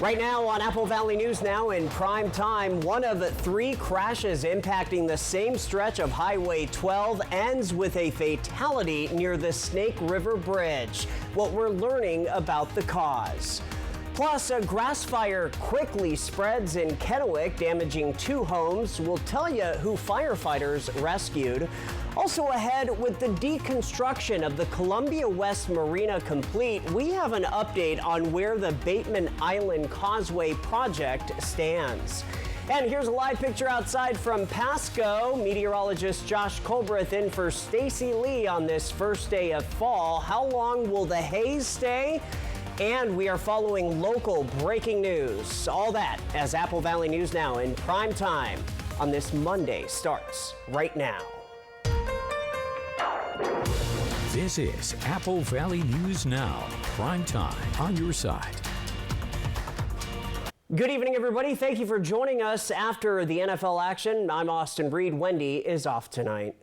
Right now on Apple Valley News Now in prime time, one of 3 crashes impacting the same stretch of Highway 12 ends with a fatality near the Snake River Bridge. What we're learning about the cause. Plus, a grass fire quickly spreads in Kennewick, damaging 2 homes. We'll tell you who firefighters rescued. Also ahead, with the deconstruction of the Columbia West Marina complete, we have an update on where the Bateman Island Causeway project stands. And here's a live picture outside from Pasco. Meteorologist Josh Colbreth in for Stacy Lee on this first day of fall. How long will the haze stay? And we are following local breaking news. All that as Apple Valley News Now in prime time on this Monday starts right now. This is Apple Valley News Now, prime time on your side. Good evening, everybody. Thank you for joining us after the NFL action. I'm Austin Breed. Wendy is off tonight.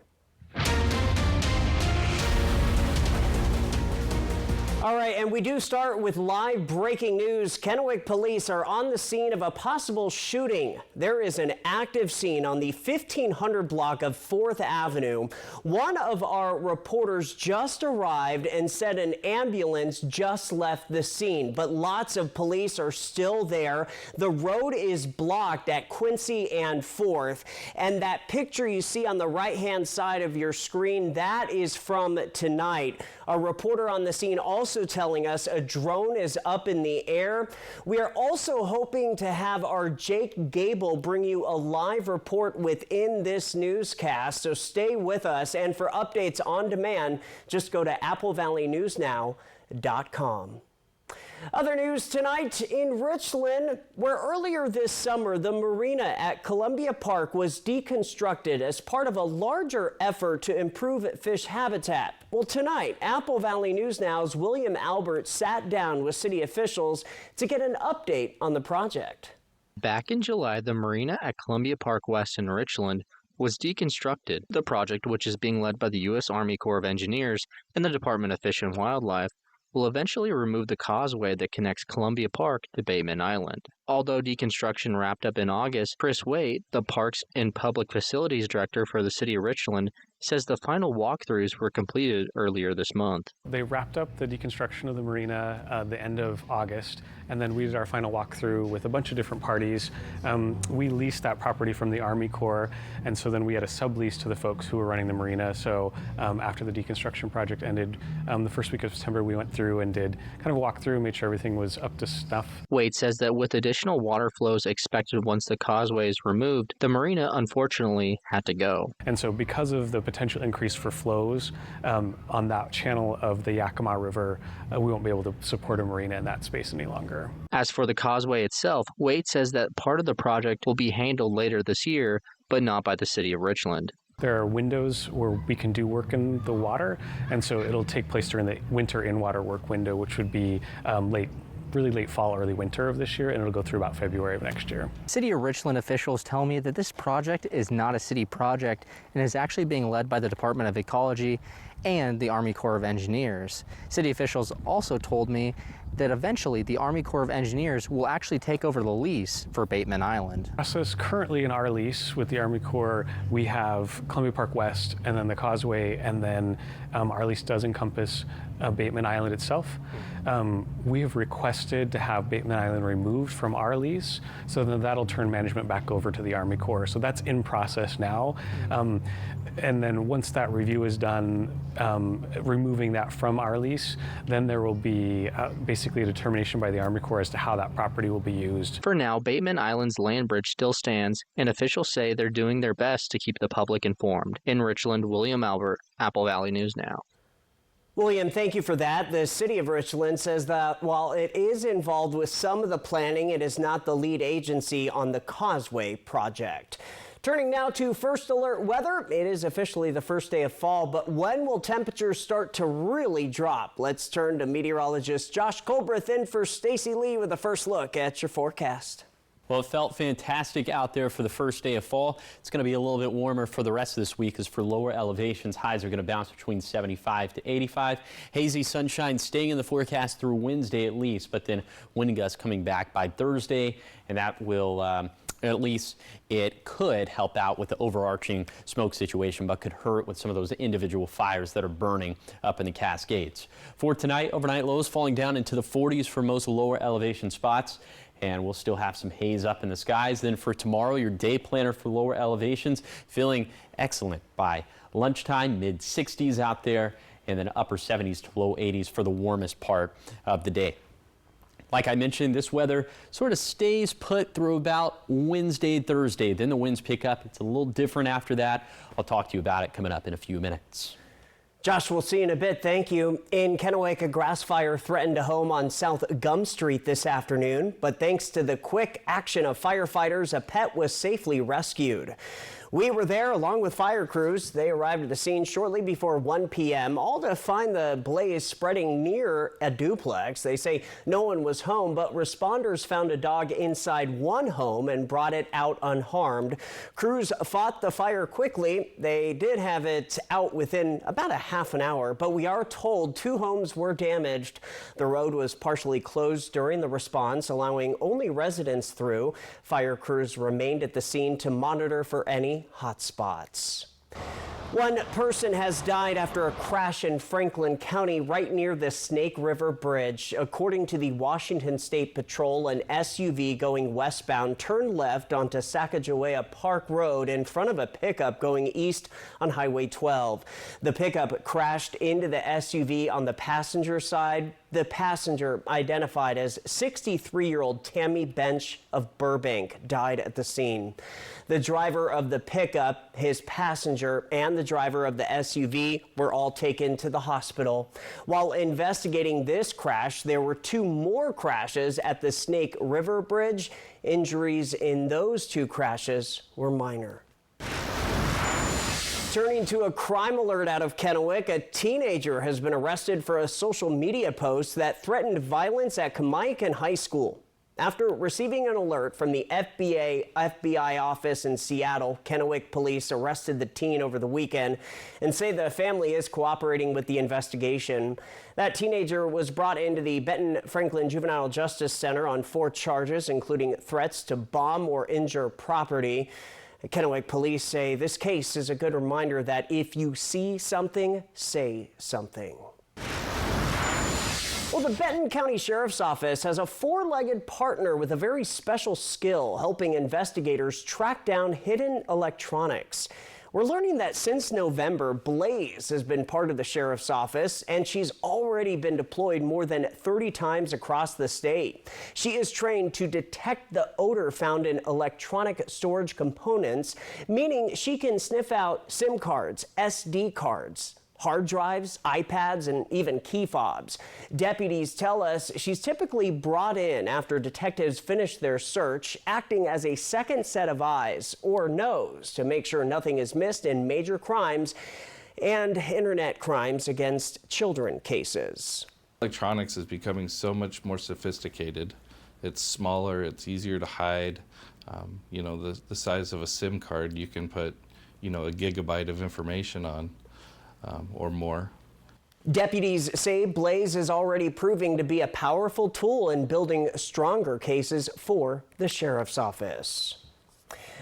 All right, and we do start with live breaking news. Kennewick police are on the scene of a possible shooting. There is an active scene on the 1500 block of 4th Avenue. One of our reporters just arrived and said an ambulance just left the scene, but lots of police are still there. The road is blocked at Quincy and 4th, and that picture you see on the right-hand side of your screen, that is from tonight. A reporter on the scene also telling us a drone is up in the air. We are also hoping to have our Jake Gable bring you a live report within this newscast, so stay with us. And for updates on demand, just go to applevalleyNewsNow.com. Other news tonight in Richland, where earlier this summer the marina at Columbia Park was deconstructed as part of a larger effort to improve fish habitat. Well, tonight, Apple Valley News Now's William Albert sat down with city officials to get an update on the project. Back in July, the marina at Columbia Park West in Richland was deconstructed. The project, which is being led by the U.S. Army Corps of Engineers and the Department of Fish and Wildlife, will eventually remove the causeway that connects Columbia Park to Bateman Island. Although deconstruction wrapped up in August, Chris Waite, the Parks and Public Facilities Director for the City of Richland, says the final walkthroughs were completed earlier this month. They wrapped up the deconstruction of the marina the end of August, and then we did our final walkthrough with a bunch of different parties. We leased that property from the Army Corps, and so then we had a sublease to the folks who were running the marina. So after the deconstruction project ended, the first week of September, we went through and did kind of a walkthrough, made sure everything was up to snuff. Waite says that with additional water flows expected once the causeway is removed, the marina unfortunately had to go. And so because of the potential increase for flows on that channel of the Yakima River, we won't be able to support a marina in that space any longer. As for the causeway itself, Waite says that part of the project will be handled later this year, but not by the City of Richland. There are windows where we can do work in the water, and so it'll take place during the winter in-water work window, which would be really late fall, early winter of this year, and it'll go through about February of next year. City of Richland officials tell me that this project is not a city project and is actually being led by the Department of Ecology and the Army Corps of Engineers. City officials also told me that eventually the Army Corps of Engineers will actually take over the lease for Bateman Island. Process currently in our lease with the Army Corps, we have Columbia Park West and then the causeway, and then our lease does encompass Bateman Island itself. We have requested to have Bateman Island removed from our lease, so then that'll turn management back over to the Army Corps. So that's in process now. And then once that review is done, removing that from our lease, then there will be basically a determination by the Army Corps as to how that property will be used. For now, Bateman Island's land bridge still stands, and officials say they're doing their best to keep the public informed. In Richland, William Albert, Apple Valley News Now. William, thank you for that. The City of Richland says that while it is involved with some of the planning, it is not the lead agency on the Causeway project. Turning now to First Alert weather. It is officially the first day of fall, but when will temperatures start to really drop? Let's turn to meteorologist Josh Colbreth in for Stacy Lee with a first look at your forecast. Well, it felt fantastic out there for the first day of fall. It's going to be a little bit warmer for the rest of this week as for lower elevations. Highs are going to bounce between 75 to 85. Hazy sunshine staying in the forecast through Wednesday at least, but then wind gusts coming back by Thursday, and that will at least it could help out with the overarching smoke situation, but could hurt with some of those individual fires that are burning up in the Cascades. For tonight, overnight lows falling down into the 40s for most lower elevation spots, and we'll still have some haze up in the skies. Then for tomorrow, your day planner for lower elevations feeling excellent by lunchtime, mid 60s out there, and then upper 70s to low 80s for the warmest part of the day. Like I mentioned, this weather sort of stays put through about Wednesday, Thursday. Then the winds pick up. It's a little different after that. I'll talk to you about it coming up in a few minutes. Josh, we'll see you in a bit. Thank you. In Kennewick, a grass fire threatened a home on South Gum Street this afternoon, but thanks to the quick action of firefighters, a pet was safely rescued. We were there along with fire crews. They arrived at the scene shortly before 1 p.m., all to find the blaze spreading near a duplex. They say no one was home, but responders found a dog inside one home and brought it out unharmed. Crews fought the fire quickly. They did have it out within about a half an hour, but we are told 2 homes were damaged. The road was partially closed during the response, allowing only residents through. Fire crews remained at the scene to monitor for any hot spots. One person has died after a crash in Franklin County right near the Snake River Bridge. According to the Washington State Patrol, an SUV going westbound turned left onto Sacagawea Park Road in front of a pickup going east on Highway 12. The pickup crashed into the SUV on the passenger side. The passenger, identified as 63-year-old Tammy Bench of Burbank, died at the scene. The driver of the pickup, his passenger, and the driver of the SUV were all taken to the hospital. While investigating this crash, there were 2 more crashes at the Snake River Bridge. Injuries in those 2 crashes were minor. Turning to a crime alert out of Kennewick, a teenager has been arrested for a social media post that threatened violence at Kamiakin High School. After receiving an alert from the FBI office in Seattle, Kennewick police arrested the teen over the weekend and say the family is cooperating with the investigation. That teenager was brought into the Benton Franklin Juvenile Justice Center on 4 charges, including threats to bomb or injure property. Kennewick police say this case is a good reminder that if you see something, say something. Well, the Benton County Sheriff's Office has a 4-legged partner with a very special skill, helping investigators track down hidden electronics. We're learning that since November, Blaze has been part of the Sheriff's Office, and she's already been deployed more than 30 times across the state. She is trained to detect the odor found in electronic storage components, meaning she can sniff out SIM cards, SD cards, hard drives, iPads, and even key fobs. Deputies tell us she's typically brought in after detectives finish their search, acting as a second set of eyes or nose to make sure nothing is missed in major crimes and internet crimes against children cases. Electronics is becoming so much more sophisticated. It's smaller, it's easier to hide. The size of a SIM card, you can put, a gigabyte of information on. Or more. Deputies say Blaze is already proving to be a powerful tool in building stronger cases for the Sheriff's Office.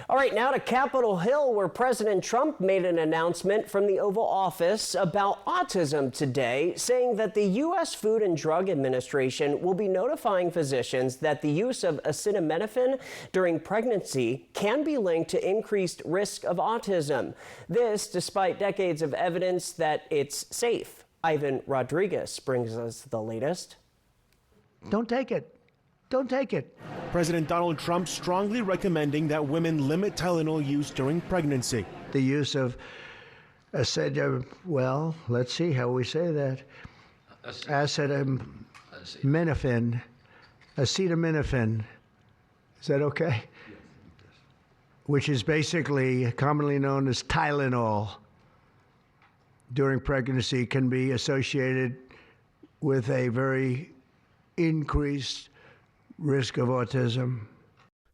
All right, now to Capitol Hill, where President Trump made an announcement from the Oval Office about autism today, saying that the U.S. Food and Drug Administration will be notifying physicians that the use of acetaminophen during pregnancy can be linked to increased risk of autism. This, despite decades of evidence that it's safe. Ivan Rodriguez brings us the latest. Don't take it. Don't take it. President Donald Trump strongly recommending that women limit Tylenol use during pregnancy. The use of well, let's see how we say that. Acetaminophen. Acetaminophen. Is that okay? Which is basically commonly known as Tylenol. During pregnancy can be associated with a very increased risk of autism.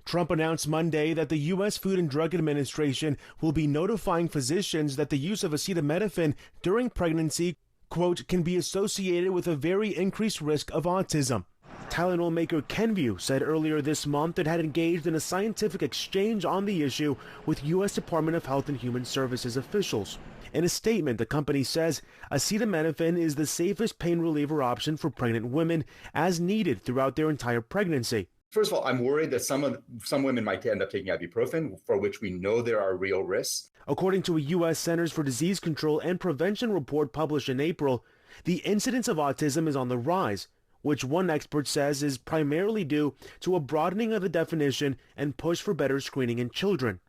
Trump announced Monday that the U.S. Food and Drug Administration will be notifying physicians that the use of acetaminophen during pregnancy, quote, can be associated with a very increased risk of autism. Tylenol maker Kenvue said earlier this month it had engaged in a scientific exchange on the issue with U.S. Department of Health and Human Services officials. In a statement, the company says acetaminophen is the safest pain reliever option for pregnant women as needed throughout their entire pregnancy. First of all, I'm worried that some women might end up taking ibuprofen, for which we know there are real risks. According to a U.S. Centers for Disease Control and Prevention report published in April, the incidence of autism is on the rise, which one expert says is primarily due to a broadening of the definition and push for better screening in children.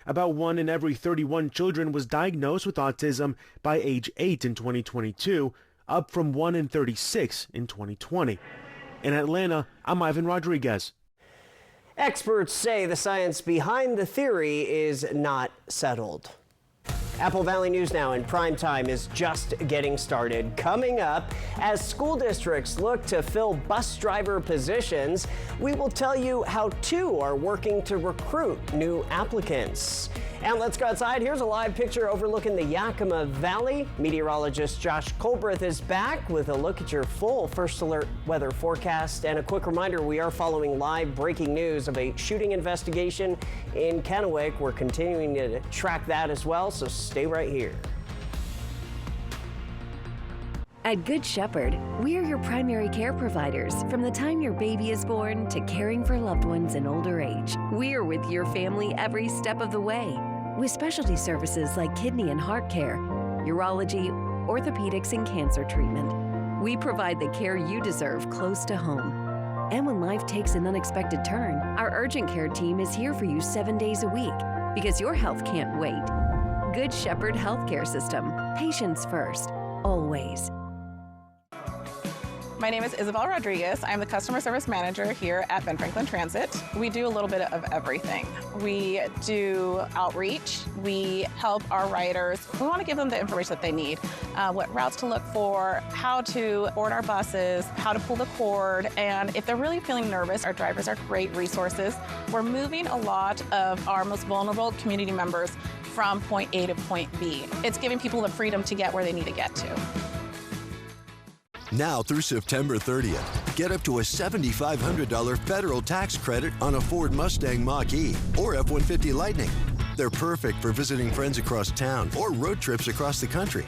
About 1 in every 31 children was diagnosed with autism by age 8 in 2022, up from 1 in 36 in 2020. In Atlanta, I'm Ivan Rodriguez. Experts say the science behind the theory is not settled. Apple Valley News Now in prime time is just getting started. Coming up, as school districts look to fill bus driver positions, we will tell you how 2 are working to recruit new applicants. And let's go outside. Here's a live picture overlooking the Yakima Valley. Meteorologist Josh Colbreth is back with a look at your full First Alert weather forecast. And a quick reminder, we are following live breaking news of a shooting investigation in Kennewick. We're continuing to track that as well, so stay right here. At Good Shepherd, we are your primary care providers from the time your baby is born to caring for loved ones in older age. We are with your family every step of the way with specialty services like kidney and heart care, urology, orthopedics, and cancer treatment. We provide the care you deserve close to home. And when life takes an unexpected turn, our urgent care team is here for you 7 days a week because your health can't wait. Good Shepherd Healthcare System. Patients first, always. My name is Isabel Rodriguez. I'm the customer service manager here at Ben Franklin Transit. We do a little bit of everything. We do outreach. We help our riders. We want to give them the information that they need, what routes to look for, how to board our buses, how to pull the cord, and if they're really feeling nervous, our drivers are great resources. We're moving a lot of our most vulnerable community members from point A to point B. It's giving people the freedom to get where they need to get to. Now through September 30th, get up to a $7,500 federal tax credit on a Ford Mustang Mach-E or F-150 Lightning. They're perfect for visiting friends across town or road trips across the country.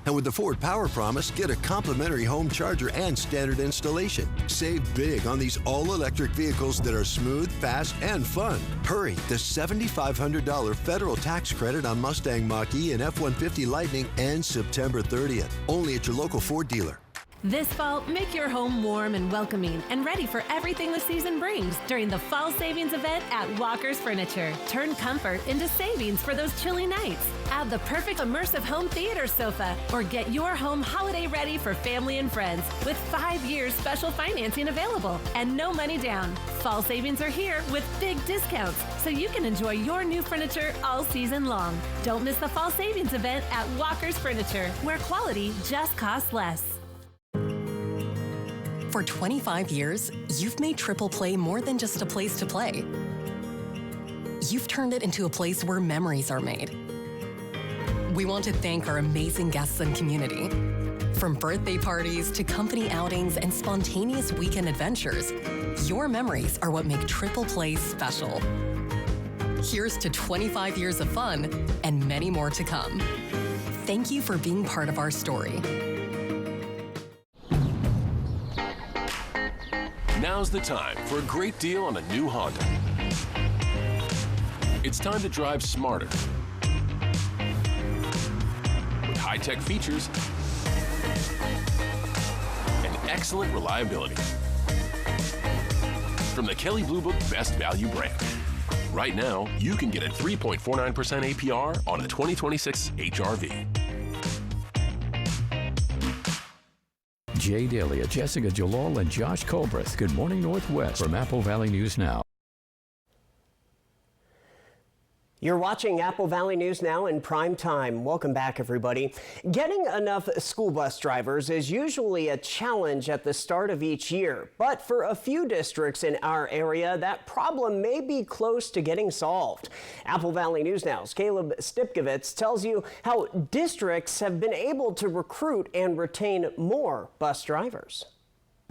And with the Ford Power Promise, get a complimentary home charger and standard installation. Save big on these all-electric vehicles that are smooth, fast, and fun. Hurry, the $7,500 federal tax credit on Mustang Mach-E and F-150 Lightning ends September 30th. Only at your local Ford dealer. This fall, make your home warm and welcoming and ready for everything the season brings during the Fall Savings event at Walker's Furniture. Turn comfort into savings for those chilly nights. Add the perfect immersive home theater sofa or get your home holiday ready for family and friends with 5 years special financing available and no money down. Fall savings are here with big discounts so you can enjoy your new furniture all season long. Don't miss the Fall Savings event at Walker's Furniture, where quality just costs less. For 25 years, you've made Triple Play more than just a place to play. You've turned it into a place where memories are made. We want to thank our amazing guests and community. From birthday parties to company outings and spontaneous weekend adventures, your memories are what make Triple Play special. Here's to 25 years of fun and many more to come. Thank you for being part of our story. Now's the time for a great deal on a new Honda. It's time to drive smarter with high-tech features and excellent reliability. From the Kelley Blue Book Best Value brand. Right now, you can get a 3.49% APR on a 2026 HR-V. Jay Dalia, Jessica Jalal, and Josh Colbreth. Good morning, Northwest from Apple Valley News Now. You're watching Apple Valley News Now in prime time. Welcome back, everybody. Getting enough school bus drivers is usually a challenge at the start of each year, but for a few districts in our area, that problem may be close to getting solved. Apple Valley News Now's Caleb Stipkovitz tells you how districts have been able to recruit and retain more bus drivers.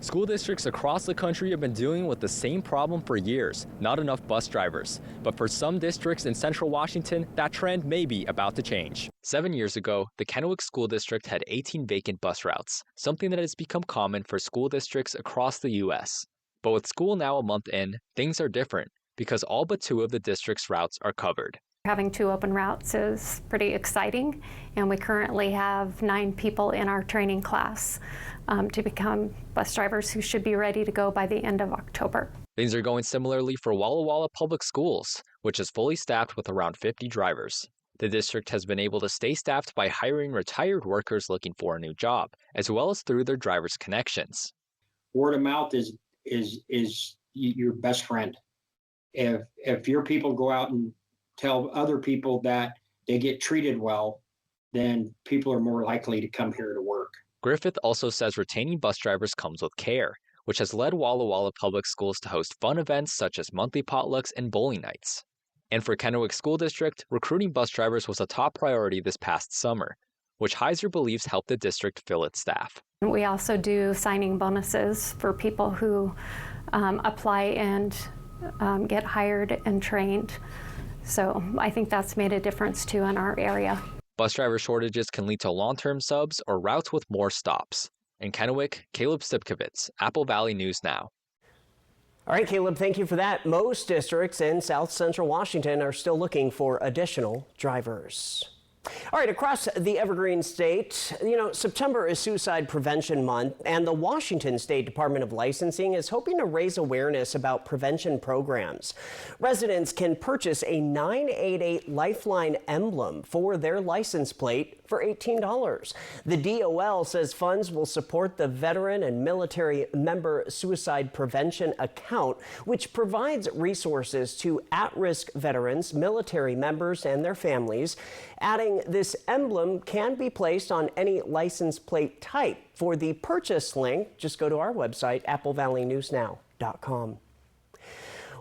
School districts across the country have been dealing with the same problem for years, not enough bus drivers. But for some districts in central Washington, that trend may be about to change. 7 years ago, the Kennewick School District had 18 vacant bus routes, something that has become common for school districts across the U.S. But with school now a month in, things are different, because all but 2 of the district's routes are covered. Having 2 open routes is pretty exciting, and we currently have 9 people in our training class to become bus drivers who should be ready to go by the end of October. Things are going similarly for Walla Walla Public Schools, which is fully staffed with around 50 drivers. The district has been able to stay staffed by hiring retired workers looking for a new job, as well as through their drivers' connections. Word of mouth is your best friend. If your people go out and tell other people that they get treated well, then people are more likely to come here to work. Griffith also says retaining bus drivers comes with care, which has led Walla Walla Public Schools to host fun events such as monthly potlucks and bowling nights. And for Kennewick School District, recruiting bus drivers was a top priority this past summer, which Heiser believes helped the district fill its staff. We also do signing bonuses for people who apply and get hired and trained. So I think that's made a difference too in our area. Bus driver shortages can lead to long-term subs or routes with more stops. In Kennewick, Caleb Stipkovitz, Apple Valley News Now. All right, Caleb, thank you for that. Most districts in South Central Washington are still looking for additional drivers. All right, across the Evergreen State, September is Suicide Prevention Month, and the Washington State Department of Licensing is hoping to raise awareness about prevention programs. Residents can purchase a 988 Lifeline emblem for their license plate for $18. The DOL says funds will support the Veteran and Military Member Suicide Prevention Account, which provides resources to at-risk veterans, military members, and their families. Adding this emblem can be placed on any license plate type. For the purchase link, just go to our website, applevalleynewsnow.com.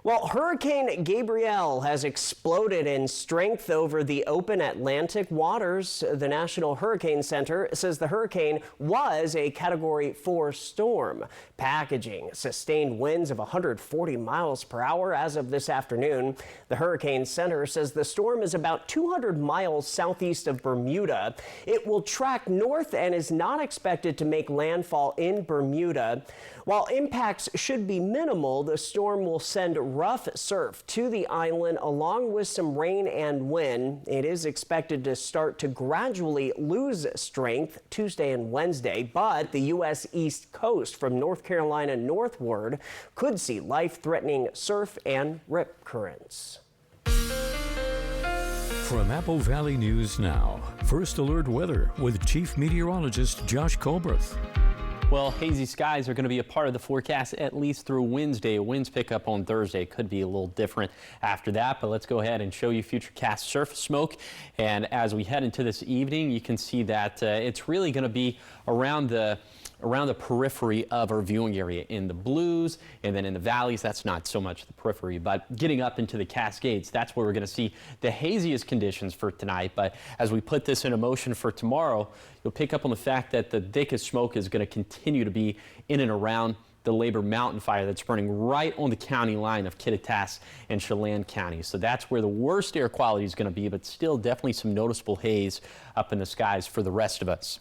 Well, Hurricane Gabrielle has exploded in strength over the open Atlantic waters. The National Hurricane Center says the hurricane was a Category 4 storm, packaging sustained winds of 140 miles per hour as of this afternoon. The Hurricane Center says the storm is about 200 miles southeast of Bermuda. It will track north and is not expected to make landfall in Bermuda. While impacts should be minimal, the storm will send rough surf to the island along with some rain and wind. It is expected to start to gradually lose strength Tuesday and Wednesday, but the U.S. East Coast from North Carolina northward could see life-threatening surf and rip currents. From Apple Valley News Now, First Alert Weather with Chief Meteorologist Josh Colbreth. Well, hazy skies are going to be a part of the forecast at least through Wednesday. Winds pick up on Thursday. Could be a little different after that, but let's go ahead and show you futurecast surface smoke. And as we head into this evening, you can see that it's really going to be around the periphery of our viewing area in the blues, and then in the valleys, that's not so much the periphery, but getting up into the Cascades, that's where we're going to see the haziest conditions for tonight. But as we put this into motion for tomorrow, you'll pick up on the fact that the thickest smoke is going to continue to be in and around the Labor Mountain fire that's burning right on the county line of Kittitas and Chelan County. So that's where the worst air quality is going to be, but still definitely some noticeable haze up in the skies for the rest of us.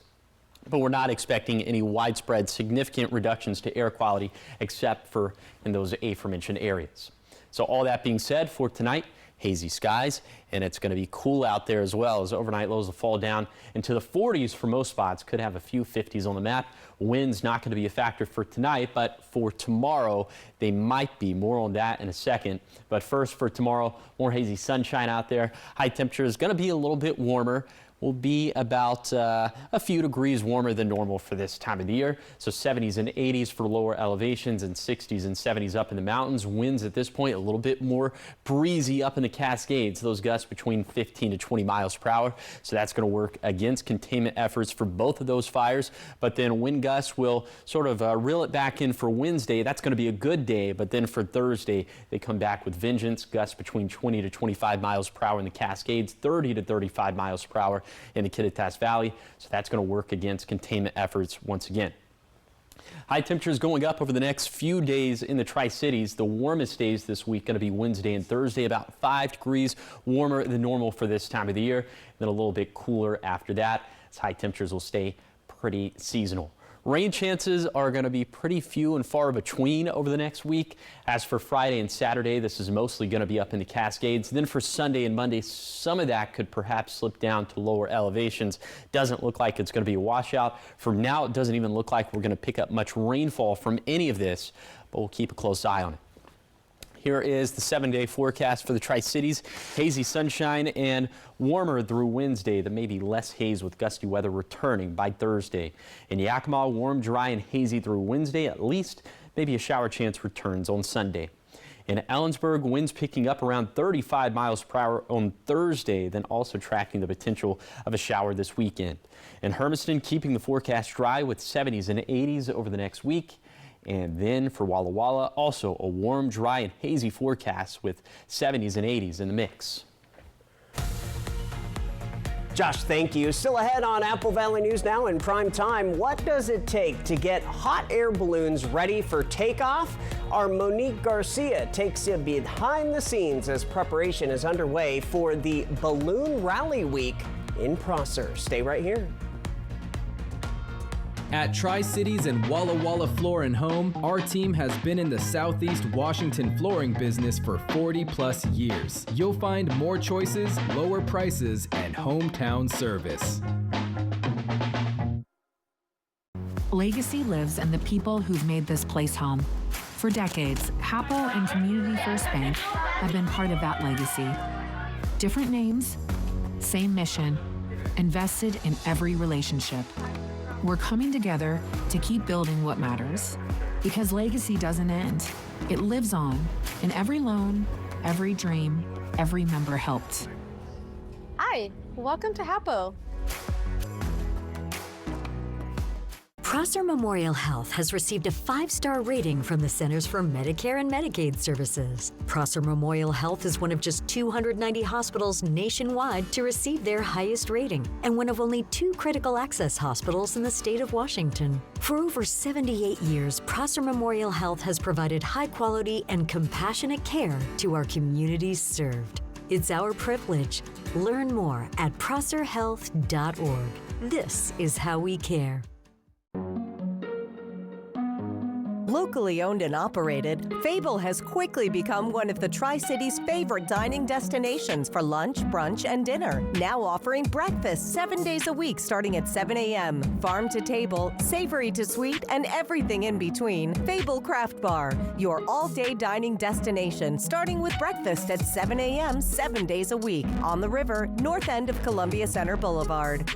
But we're not expecting any widespread significant reductions to air quality except for in those aforementioned areas. So all that being said, for tonight, hazy skies, and it's going to be cool out there as well, as overnight lows will fall down into the 40s for most spots. Could have a few 50s on the map. Winds not going to be a factor for tonight, but for tomorrow they might be. More on that in a second. But first, for tomorrow, more hazy sunshine out there. High temperature is going to be a little bit warmer. will be about a few degrees warmer than normal for this time of the year. So 70s and 80s for lower elevations and 60s and 70s up in the mountains. Winds at this point a little bit more breezy up in the Cascades. Those gusts between 15 to 20 miles per hour. So that's going to work against containment efforts for both of those fires. But then wind gusts will sort of reel it back in for Wednesday. That's going to be a good day. But then for Thursday, they come back with vengeance. Gusts between 20 to 25 miles per hour in the Cascades, 30 to 35 miles per hour in the Kittitas Valley. So that's going to work against containment efforts once again. High temperatures going up over the next few days in the Tri-Cities. The warmest days this week going to be Wednesday and Thursday, about 5 degrees warmer than normal for this time of the year. Then a little bit cooler after that, as high temperatures will stay pretty seasonal. Rain chances are going to be pretty few and far between over the next week. As for Friday and Saturday, this is mostly going to be up in the Cascades. Then for Sunday and Monday, some of that could perhaps slip down to lower elevations. Doesn't look like it's going to be a washout. For now, it doesn't even look like we're going to pick up much rainfall from any of this, but we'll keep a close eye on it. Here is the 7-day forecast for the Tri-Cities. Hazy sunshine and warmer through Wednesday. There may be less haze with gusty weather returning by Thursday. In Yakima, warm, dry, and hazy through Wednesday at least. Maybe a shower chance returns on Sunday. In Ellensburg, winds picking up around 35 miles per hour on Thursday, then also tracking the potential of a shower this weekend. In Hermiston, keeping the forecast dry with 70s and 80s over the next week. And then for Walla Walla, also a warm, dry, and hazy forecast with 70s and 80s in the mix. Josh, thank you. Still ahead on Apple Valley News Now in prime time. What does it take to get hot air balloons ready for takeoff? Our Monique Garcia takes you behind the scenes as preparation is underway for the Balloon Rally Week in Prosser. Stay right here. At Tri-Cities and Walla Walla Floor & Home, our team has been in the Southeast Washington flooring business for 40+ years. You'll find more choices, lower prices, and hometown service. Legacy lives in the people who've made this place home. For decades, Happel and Community First Bank have been part of that legacy. Different names, same mission, invested in every relationship. We're coming together to keep building what matters. Because legacy doesn't end. It lives on in every loan, every dream, every member helped. Hi, welcome to Hapo. Prosser Memorial Health has received a 5-star rating from the Centers for Medicare and Medicaid Services. Prosser Memorial Health is one of just 290 hospitals nationwide to receive their highest rating, and one of only 2 critical access hospitals in the state of Washington. For over 78 years, Prosser Memorial Health has provided high-quality and compassionate care to our communities served. It's our privilege. Learn more at prosserhealth.org. This is how we care. Locally owned and operated, Fable has quickly become one of the Tri-Cities' favorite dining destinations for lunch, brunch, and dinner. Now offering breakfast 7 days a week starting at 7 a.m. Farm to table, savory to sweet, and everything in between. Fable Craft Bar, your all-day dining destination starting with breakfast at 7 a.m. 7 days a week. On the river, north end of Columbia Center Boulevard.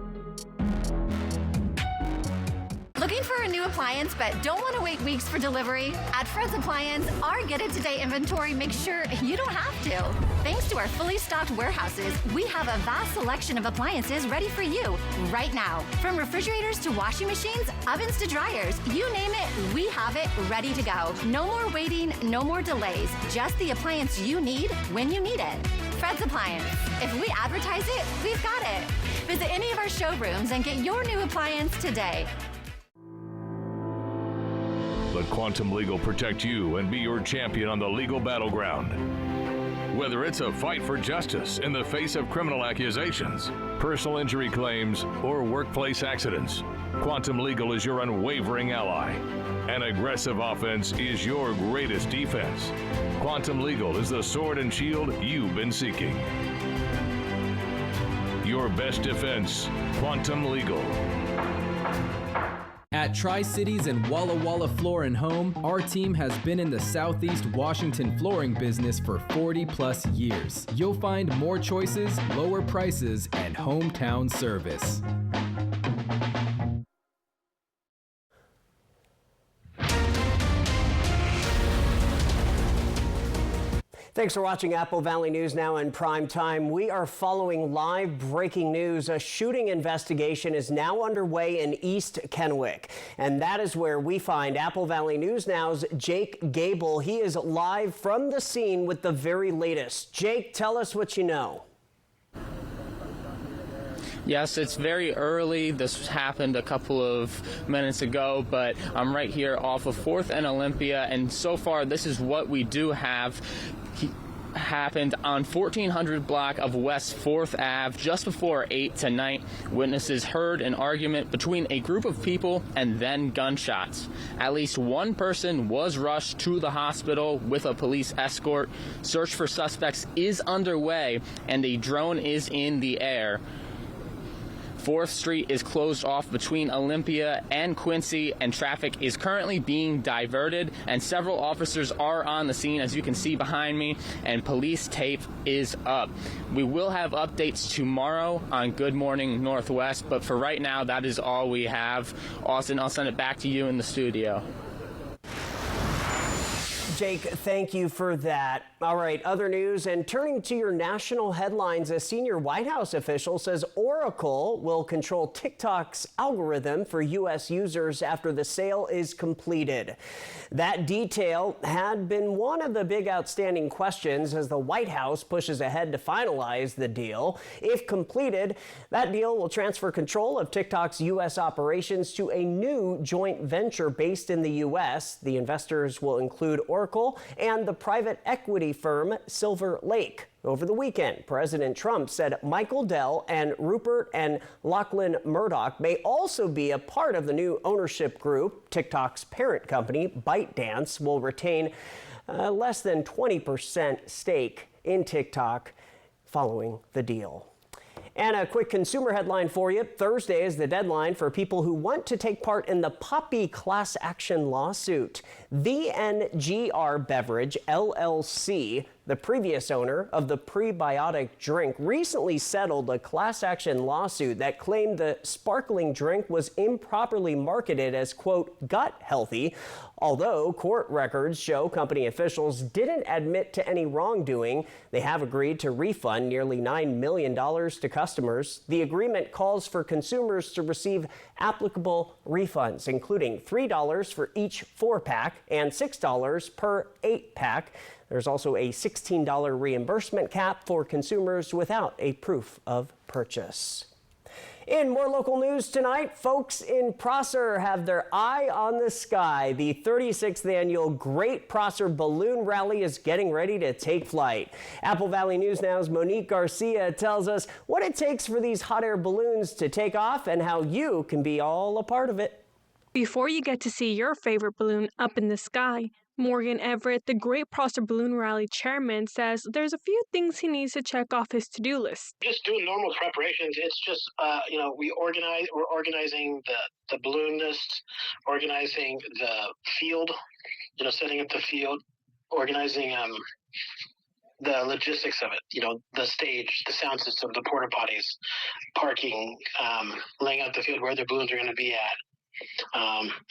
Looking for a new appliance but don't want to wait weeks for delivery? At Fred's Appliance, our Get It Today inventory makes sure you don't have to. Thanks to our fully stocked warehouses, we have a vast selection of appliances ready for you right now. From refrigerators to washing machines, ovens to dryers, you name it, we have it ready to go. No more waiting, no more delays. Just the appliance you need when you need it. Fred's Appliance. If we advertise it, we've got it. Visit any of our showrooms and get your new appliance today. Let Quantum Legal protect you and be your champion on the legal battleground. Whether it's a fight for justice in the face of criminal accusations, personal injury claims, or workplace accidents, Quantum Legal is your unwavering ally. An aggressive offense is your greatest defense. Quantum Legal is the sword and shield you've been seeking. Your best defense, Quantum Legal. At At Tri-Cities and Walla Walla Floor and Home, our team has been in the Southeast Washington flooring business for 40 plus years. You'll find more choices, lower prices, and hometown service. Thanks for watching Apple Valley News Now in prime time. We are following live breaking news. A shooting investigation is now underway in East Kennewick. And that is where we find Apple Valley News Now's Jake Gable. He is live from the scene with the very latest. Jake, tell us what you know. Yes, it's very early. This happened a couple of minutes ago, but I'm right here off of 4th and Olympia, and so far this is what we do have. Happened on 1400 block of West 4th Ave just before 8 tonight. Witnesses heard an argument between a group of people and then gunshots. At least one person was rushed to the hospital with a police escort. Search for suspects is underway and a drone is in the air. 4th Street is closed off between Olympia and Quincy, and traffic is currently being diverted, and several officers are on the scene, as you can see behind me, and police tape is up. We will have updates tomorrow on Good Morning Northwest, but for right now, that is all we have. Austin, I'll send it back to you in the studio. Jake, thank you for that. All right, other news, and turning to your national headlines, a senior White House official says Oracle will control TikTok's algorithm for U.S. users after the sale is completed. That detail had been one of the big outstanding questions as the White House pushes ahead to finalize the deal. If completed, that deal will transfer control of TikTok's U.S. operations to a new joint venture based in the U.S. The investors will include Oracle and the private equity firm Silver Lake. Over the weekend, President Trump said Michael Dell and Rupert and Lachlan Murdoch may also be a part of the new ownership group. TikTok's parent company, ByteDance, will retain less than 20% stake in TikTok following the deal. And a quick consumer headline for you. Thursday is the deadline for people who want to take part in the Poppi class action lawsuit. The NGR Beverage, LLC, the previous owner of the prebiotic drink, recently settled a class action lawsuit that claimed the sparkling drink was improperly marketed as, quote, gut healthy. Although court records show company officials didn't admit to any wrongdoing, they have agreed to refund nearly $9 million to customers. The agreement calls for consumers to receive applicable refunds, including $3 for each 4-pack and $6 per 8-pack. There's also a $16 reimbursement cap for consumers without a proof of purchase. In more local news tonight, folks in Prosser have their eye on the sky. The 36th annual Great Prosser Balloon Rally is getting ready to take flight. Apple Valley News Now's Monique Garcia tells us what it takes for these hot air balloons to take off and how you can be all a part of it. Before you get to see your favorite balloon up in the sky, Morgan Everett, the Great Prosser Balloon Rally chairman, says there's a few things he needs to check off his to-do list. Just doing normal preparations. It's just, we're organizing the balloon list, organizing the field, setting up the field, organizing the logistics of it, the stage, the sound system, the porta potties, parking, laying out the field where the balloons are going to be at.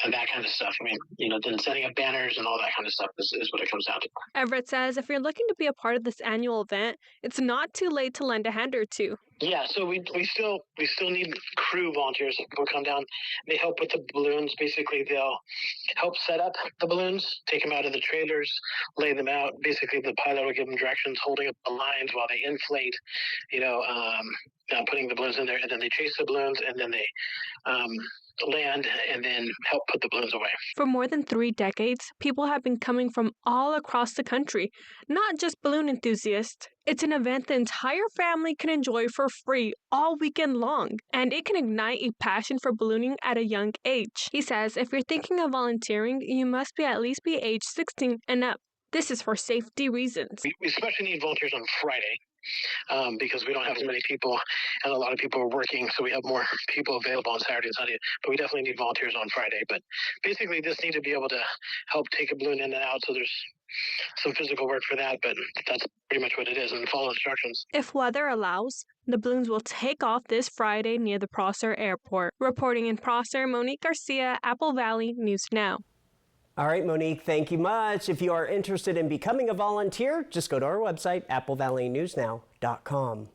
And that kind of stuff. I mean, then setting up banners and all that kind of stuff is what it comes down to. Everett says if you're looking to be a part of this annual event, it's not too late to lend a hand or two. Yeah, so we still need crew volunteers who come down. They help with the balloons. Basically, they'll help set up the balloons, take them out of the trailers, lay them out. Basically, the pilot will give them directions, holding up the lines while they inflate, putting the balloons in there, and then they chase the balloons, and then they land and then help put the balloons away. For more than 3 decades, people have been coming from all across the country, not just balloon enthusiasts. It's an event the entire family can enjoy for free all weekend long, and it can ignite a passion for ballooning at a young age. He says if you're thinking of volunteering, you must at least be age 16 and up. This is for safety reasons. We especially need volunteers on Friday. because we don't have as many people, and a lot of people are working, so we have more people available on Saturday and Sunday. But we definitely need volunteers on Friday. But basically, just need to be able to help take a balloon in and out. So there's some physical work for that, but that's pretty much what it is, and follow instructions. If weather allows, the balloons will take off this Friday near the Prosser Airport. Reporting in Prosser, Monique Garcia, Apple Valley News Now. All right, Monique, thank you much. If you are interested in becoming a volunteer, just go to our website, applevalleynewsnow.com.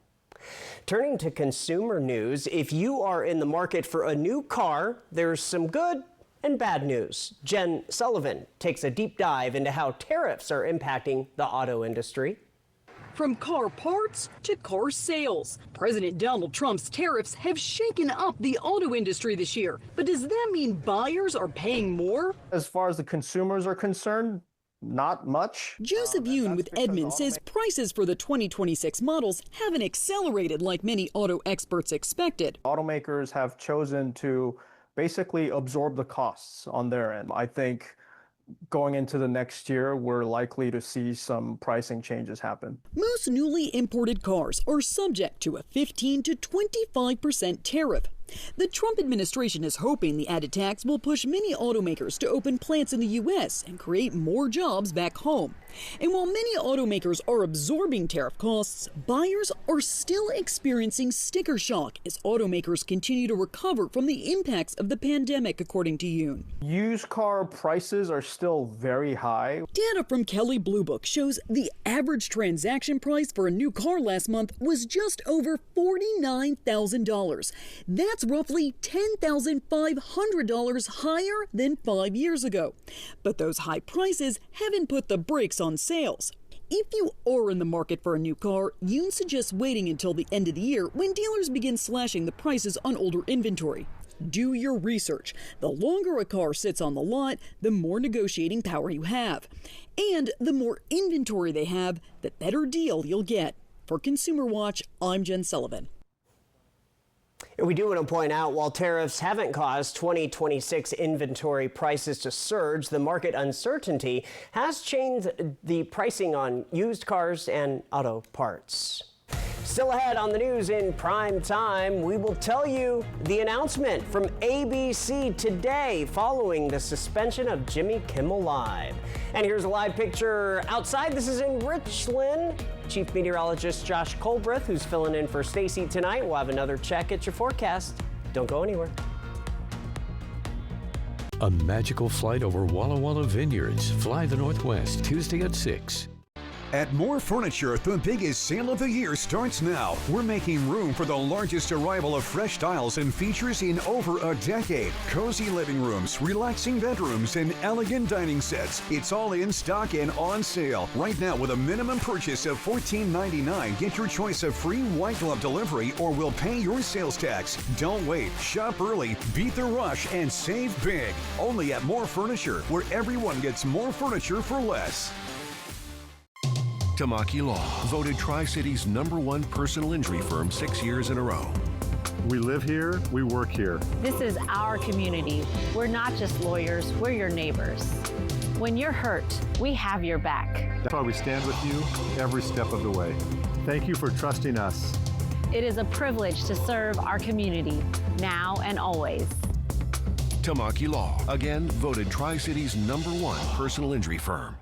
Turning to consumer news, if you are in the market for a new car, there's some good and bad news. Jen Sullivan takes a deep dive into how tariffs are impacting the auto industry. From car parts to car sales, President Donald Trump's tariffs have shaken up the auto industry this year. But does that mean buyers are paying more? As far as the consumers are concerned, not much. Joseph Yoon with Edmunds says prices for the 2026 models haven't accelerated like many auto experts expected. Automakers have chosen to basically absorb the costs on their end. I think going into the next year, we're likely to see some pricing changes happen. Most newly imported cars are subject to a 15 to 25% tariff. The Trump administration is hoping the added tax will push many automakers to open plants in the U.S. and create more jobs back home. And while many automakers are absorbing tariff costs, buyers are still experiencing sticker shock as automakers continue to recover from the impacts of the pandemic, according to Yoon. Used car prices are still very high. Data from Kelley Blue Book shows the average transaction price for a new car last month was just over $49,000. That's roughly $10,500 higher than 5 years ago. But those high prices haven't put the brakes on sales. If you are in the market for a new car, Yoon suggests waiting until the end of the year when dealers begin slashing the prices on older inventory. Do your research. The longer a car sits on the lot, the more negotiating power you have. And the more inventory they have, the better deal you'll get. For Consumer Watch, I'm Jen Sullivan. We do want to point out, while tariffs haven't caused 2026 inventory prices to surge, the market uncertainty has changed the pricing on used cars and auto parts. Still ahead on the news in prime time, we will tell you the announcement from ABC today following the suspension of Jimmy Kimmel Live. And here's a live picture outside. This is in Richland. Chief Meteorologist Josh Colbreth, who's filling in for Stacy tonight. We'll have another check at your forecast. Don't go anywhere. A magical flight over Walla Walla Vineyards. Fly the Northwest, Tuesday at 6. At More Furniture, the biggest sale of the year starts now. We're making room for the largest arrival of fresh styles and features in over a decade. Cozy living rooms, relaxing bedrooms, and elegant dining sets. It's all in stock and on sale. Right now, with a minimum purchase of $14.99, get your choice of free white glove delivery or we'll pay your sales tax. Don't wait. Shop early, beat the rush, and save big. Only at More Furniture, where everyone gets more furniture for less. Tamaki Law, voted Tri-City's #1 personal injury firm 6 years in a row. We live here, we work here. This is our community. We're not just lawyers, we're your neighbors. When you're hurt, we have your back. That's why we stand with you every step of the way. Thank you for trusting us. It is a privilege to serve our community, now and always. Tamaki Law, again voted Tri-City's #1 personal injury firm.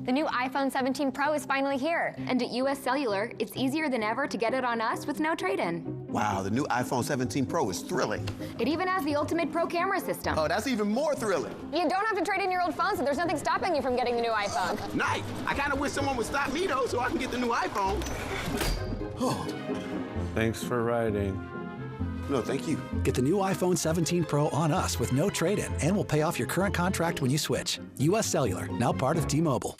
The new iPhone 17 Pro is finally here. And at US Cellular, it's easier than ever to get it on us with no trade-in. Wow, the new iPhone 17 Pro is thrilling. It even has the ultimate Pro camera system. Oh, that's even more thrilling. You don't have to trade in your old phone, so there's nothing stopping you from getting the new iPhone. Nice. I kind of wish someone would stop me, though, so I can get the new iPhone. Thanks for riding. No, thank you. Get the new iPhone 17 Pro on us with no trade-in, and we'll pay off your current contract when you switch. US Cellular, now part of T-Mobile.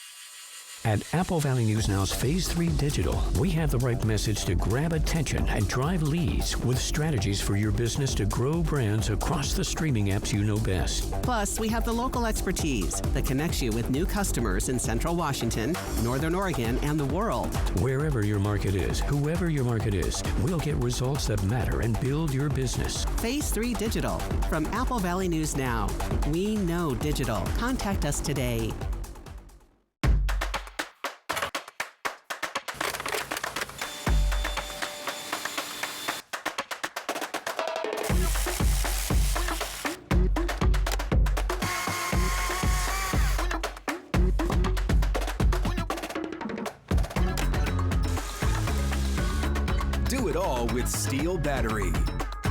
At Apple Valley News Now's Phase 3 Digital, we have the right message to grab attention and drive leads with strategies for your business to grow brands across the streaming apps you know best. Plus, we have the local expertise that connects you with new customers in Central Washington, Northern Oregon, and the world. Wherever your market is, whoever your market is, we'll get results that matter and build your business. Phase 3 Digital from Apple Valley News Now. We know digital. Contact us today. Do it all with Steel Battery.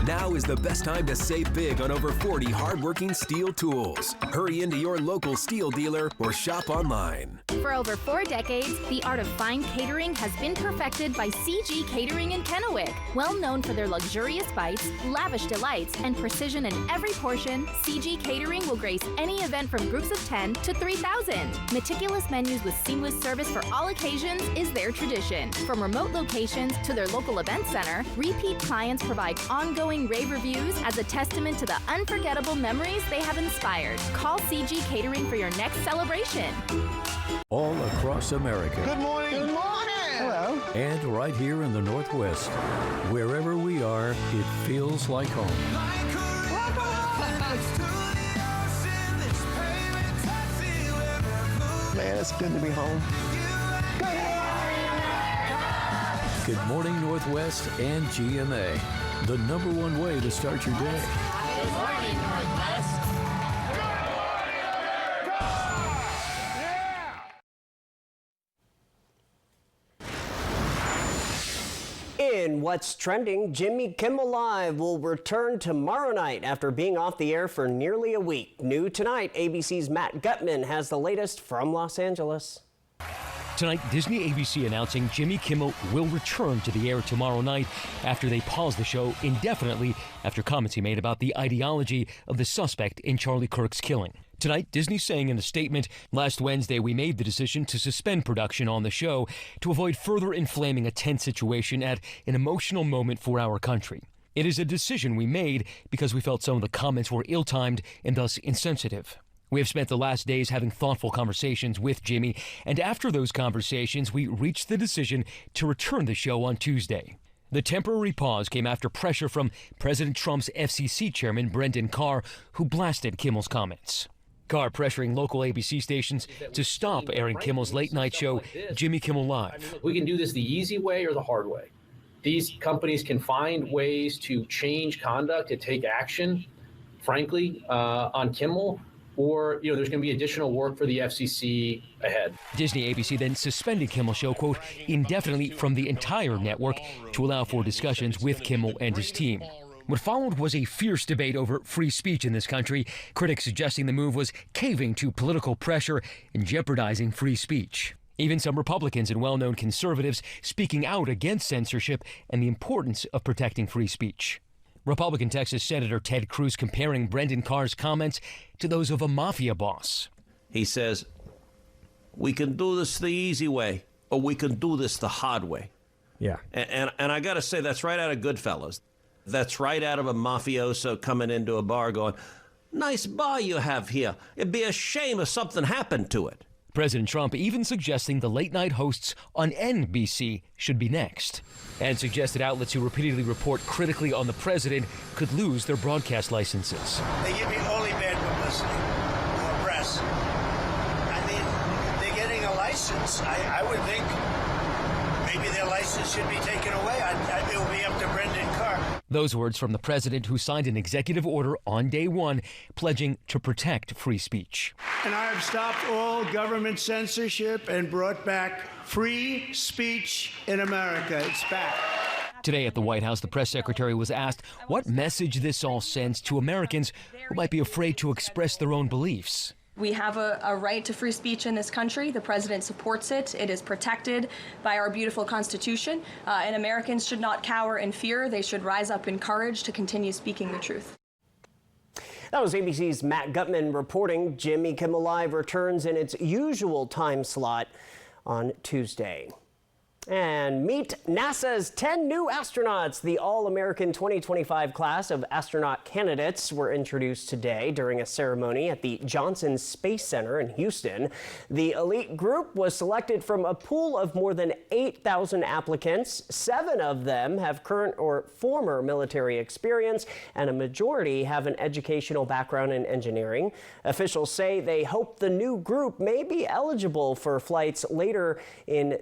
Now is the best time to save big on over 40 hardworking Steel tools. Hurry into your local Steel dealer or shop online. For over 4 decades, the art of fine catering has been perfected by CG Catering in Kennewick. Well known for their luxurious bites, lavish delights, and precision in every portion, CG Catering will grace any event from groups of 10 to 3,000. Meticulous menus with seamless service for all occasions is their tradition. From remote locations to their local event center, repeat clients provide ongoing rave reviews as a testament to the unforgettable memories they have inspired. Call CG Catering for your next celebration. All across America. Good morning. Good morning. Hello. And right here in the Northwest. Wherever we are, it feels like home. Man, it's good to be home. Good Morning Northwest and GMA. The #1 way to start your day. Good morning, Northwest. In What's Trending, Jimmy Kimmel Live will return tomorrow night after being off the air for nearly a week. New tonight, ABC's Matt Gutman has the latest from Los Angeles. Tonight, Disney ABC announcing Jimmy Kimmel will return to the air tomorrow night after they paused the show indefinitely after comments he made about the ideology of the suspect in Charlie Kirk's killing. Tonight, Disney saying in a statement, "Last Wednesday, we made the decision to suspend production on the show to avoid further inflaming a tense situation at an emotional moment for our country. It is a decision we made because we felt some of the comments were ill-timed and thus insensitive. We have spent the last days having thoughtful conversations with Jimmy, and after those conversations, we reached the decision to return the show on Tuesday." The temporary pause came after pressure from President Trump's FCC chairman, Brendan Carr, who blasted Kimmel's comments. Carr pressuring local ABC stations to stop airing Kimmel's late-night show, Jimmy Kimmel Live. We can do this the easy way or the hard way. These companies can find ways to change conduct, to take action, frankly, on Kimmel, or there's going to be additional work for the FCC ahead. Disney ABC then suspended Kimmel's show, quote, indefinitely from the entire network to allow for discussions with Kimmel and his team. What followed was a fierce debate over free speech in this country, critics suggesting the move was caving to political pressure and jeopardizing free speech. Even some Republicans and well-known conservatives speaking out against censorship and the importance of protecting free speech. Republican Texas Senator Ted Cruz comparing Brendan Carr's comments to those of a mafia boss. He says, we can do this the easy way, or we can do this the hard way. Yeah. And I got to say, that's right out of Goodfellas. That's right out of a mafioso coming into a bar going, nice bar you have here. It'd be a shame if something happened to it. President Trump even suggesting the late-night hosts on NBC should be next, and suggested outlets who repeatedly report critically on the president could lose their broadcast licenses. They give me only bad publicity or press. I mean, they're getting a license. I would think maybe their license should be taken away. It will be up to Brendan Carr. Those words from the president, who signed an executive order on day one pledging to protect free speech. And I have stopped all government censorship and brought back free speech in America. It's back. Today at the White House, the press secretary was asked what message this all sends to Americans who might be afraid to express their own beliefs. We have a right to free speech in this country. The president supports it. It is protected by our beautiful Constitution. And Americans should not cower in fear. They should rise up in courage to continue speaking the truth. That was ABC's Matt Gutman reporting. Jimmy Kimmel Live returns in its usual time slot on Tuesday. And meet NASA's 10 new astronauts. The All-American 2025 class of astronaut candidates were introduced today during a ceremony at the Johnson Space Center in Houston. The elite group was selected from a pool of more than 8,000 applicants. 7 of them have current or former military experience, and a majority have an educational background in engineering. Officials say they hope the new group may be eligible for flights later in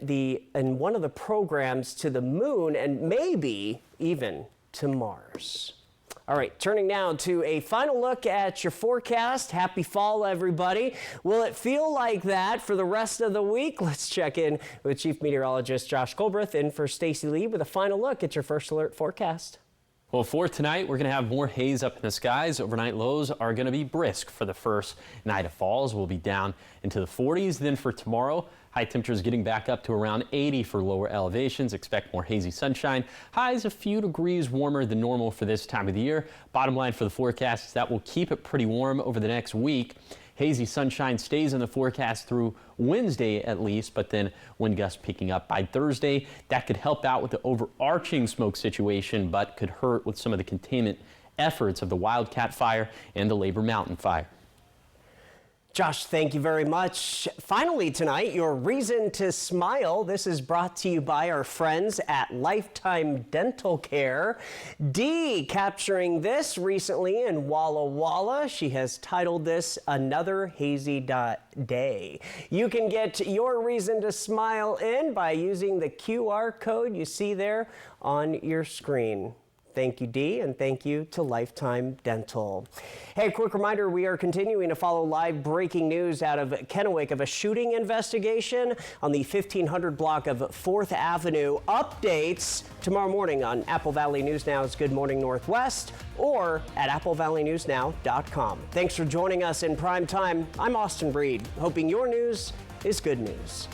one of the programs to the moon and maybe even to Mars. All right, turning now to a final look at your forecast. Happy fall, everybody. Will it feel like that for the rest of the week? Let's check in with Chief Meteorologist Josh Colbreth in for Stacy Lee with a final look at your First Alert forecast. Well, for tonight, we're going to have more haze up in the skies. Overnight lows are going to be brisk for the first night of falls. We'll be down into the 40s. Then for tomorrow, high temperatures getting back up to around 80 for lower elevations. Expect more hazy sunshine. Highs a few degrees warmer than normal for this time of the year. Bottom line for the forecast is that will keep it pretty warm over the next week. Hazy sunshine stays in the forecast through Wednesday at least, but then wind gusts picking up by Thursday. That could help out with the overarching smoke situation, but could hurt with some of the containment efforts of the Wildcat Fire and the Labor Mountain Fire. Josh, thank you very much. Finally tonight, your reason to smile. This is brought to you by our friends at Lifetime Dental Care. Dee capturing this recently in Walla Walla. She has titled this Another Hazy Day. You can get your reason to smile in by using the QR code you see there on your screen. Thank you, Dee, and thank you to Lifetime Dental. Hey, quick reminder, we are continuing to follow live breaking news out of Kennewick of a shooting investigation on the 1500 block of 4th Avenue. Updates tomorrow morning on Apple Valley News Now's Good Morning Northwest or at applevalleynewsnow.com. Thanks for joining us in prime time. I'm Austin Breed, hoping your news is good news.